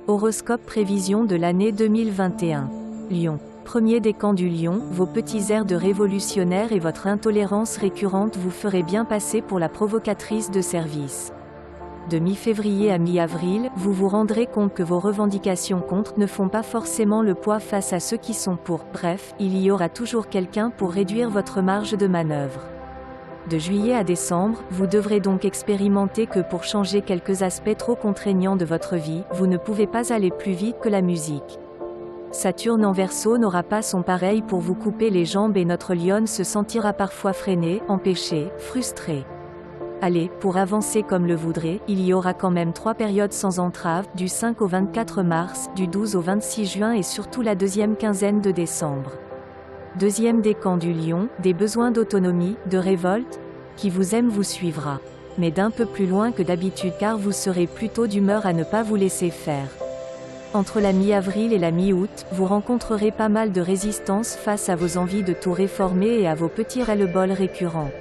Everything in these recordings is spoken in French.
Horoscope prévision de l'année 2021. Lion. Premier décan du Lion, vos petits airs de révolutionnaire et votre intolérance récurrente vous feraient bien passer pour la provocatrice de service. De mi-février à mi-avril, vous vous rendrez compte que vos revendications contre ne font pas forcément le poids face à ceux qui sont pour. Bref, il y aura toujours quelqu'un pour réduire votre marge de manœuvre. De juillet à décembre, vous devrez donc expérimenter que pour changer quelques aspects trop contraignants de votre vie, vous ne pouvez pas aller plus vite que la musique. Saturne en Verseau n'aura pas son pareil pour vous couper les jambes et notre lionne se sentira parfois freinée, empêchée, frustrée. Allez, pour avancer comme le voudrez, il y aura quand même 3 périodes sans entrave, du 5 au 24 mars, du 12 au 26 juin et surtout la deuxième quinzaine de décembre. Deuxième décan du Lion, des besoins d'autonomie, de révolte, qui vous aime vous suivra. Mais d'un peu plus loin que d'habitude car vous serez plutôt d'humeur à ne pas vous laisser faire. Entre la mi-avril et la mi-août, vous rencontrerez pas mal de résistance face à vos envies de tout réformer et à vos petits ras-le-bol récurrents.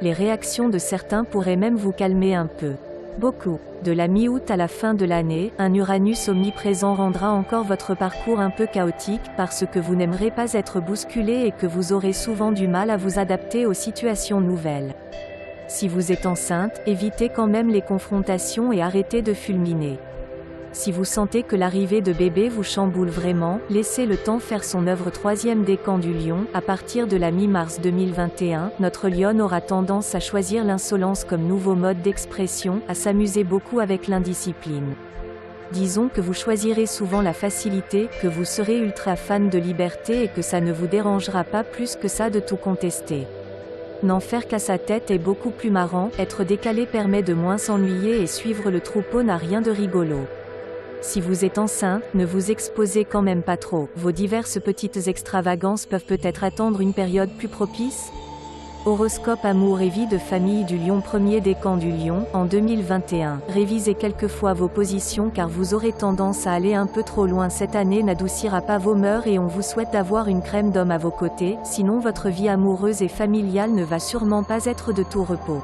Les réactions de certains pourraient même vous calmer un peu. Beaucoup. De la mi-août à la fin de l'année, un Uranus omniprésent rendra encore votre parcours un peu chaotique parce que vous n'aimerez pas être bousculé et que vous aurez souvent du mal à vous adapter aux situations nouvelles. Si vous êtes enceinte, évitez quand même les confrontations et arrêtez de fulminer. Si vous sentez que l'arrivée de bébé vous chamboule vraiment, laissez le temps faire son œuvre. Troisième décan du Lion, à partir de la mi-mars 2021, notre lionne aura tendance à choisir l'insolence comme nouveau mode d'expression, à s'amuser beaucoup avec l'indiscipline. Disons que vous choisirez souvent la facilité, que vous serez ultra fan de liberté et que ça ne vous dérangera pas plus que ça de tout contester. N'en faire qu'à sa tête est beaucoup plus marrant, être décalé permet de moins s'ennuyer et suivre le troupeau n'a rien de rigolo. Si vous êtes enceinte, ne vous exposez quand même pas trop. Vos diverses petites extravagances peuvent peut-être attendre une période plus propice. Horoscope amour et vie de famille du Lion. Premier décan du Lion, en 2021. Révisez quelquefois vos positions car vous aurez tendance à aller un peu trop loin. Cette année n'adoucira pas vos mœurs et on vous souhaite d'avoir une crème d'homme à vos côtés, sinon votre vie amoureuse et familiale ne va sûrement pas être de tout repos.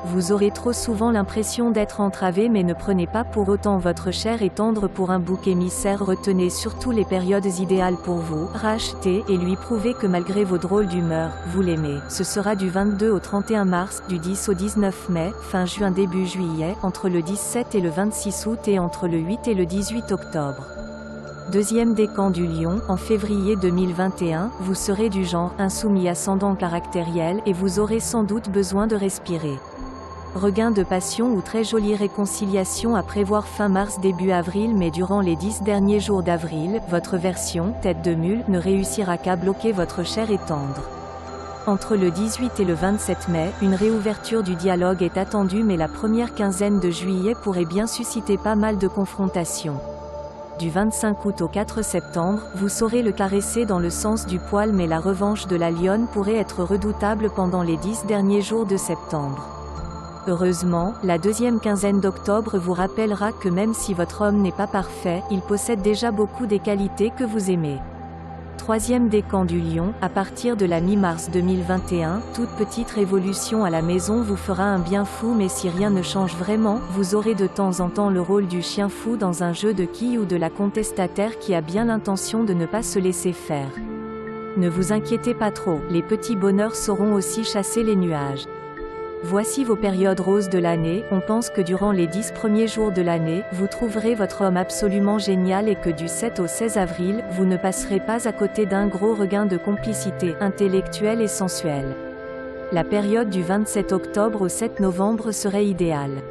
Vous aurez trop souvent l'impression d'être entravé mais ne prenez pas pour autant votre chair et tendre pour un bouc émissaire. Retenez surtout les périodes idéales pour vous, racheter et lui prouver que malgré vos drôles d'humeur, vous l'aimez. Ce sera du 22 au 31 mars, du 10 au 19 mai, fin juin début juillet, entre le 17 et le 26 août et entre le 8 et le 18 octobre. Deuxième décan du Lion, en février 2021, vous serez du genre insoumis ascendant caractériel et vous aurez sans doute besoin de respirer. Regain de passion ou très jolie réconciliation à prévoir fin mars début avril mais durant les 10 derniers jours d'avril, votre version, tête de mule, ne réussira qu'à bloquer votre chair et tendre. Entre le 18 et le 27 mai, une réouverture du dialogue est attendue mais la première quinzaine de juillet pourrait bien susciter pas mal de confrontations. Du 25 août au 4 septembre, vous saurez le caresser dans le sens du poil mais la revanche de la lionne pourrait être redoutable pendant les 10 derniers jours de septembre. Heureusement, la deuxième quinzaine d'octobre vous rappellera que même si votre homme n'est pas parfait, il possède déjà beaucoup des qualités que vous aimez. Troisième décan du Lion, à partir de la mi-mars 2021, toute petite révolution à la maison vous fera un bien fou mais si rien ne change vraiment, vous aurez de temps en temps le rôle du chien fou dans un jeu de quilles ou de la contestataire qui a bien l'intention de ne pas se laisser faire. Ne vous inquiétez pas trop, les petits bonheurs sauront aussi chasser les nuages. Voici vos périodes roses de l'année. On pense que durant les 10 premiers jours de l'année, vous trouverez votre homme absolument génial et que du 7 au 16 avril, vous ne passerez pas à côté d'un gros regain de complicité intellectuelle et sensuelle. La période du 27 octobre au 7 novembre serait idéale.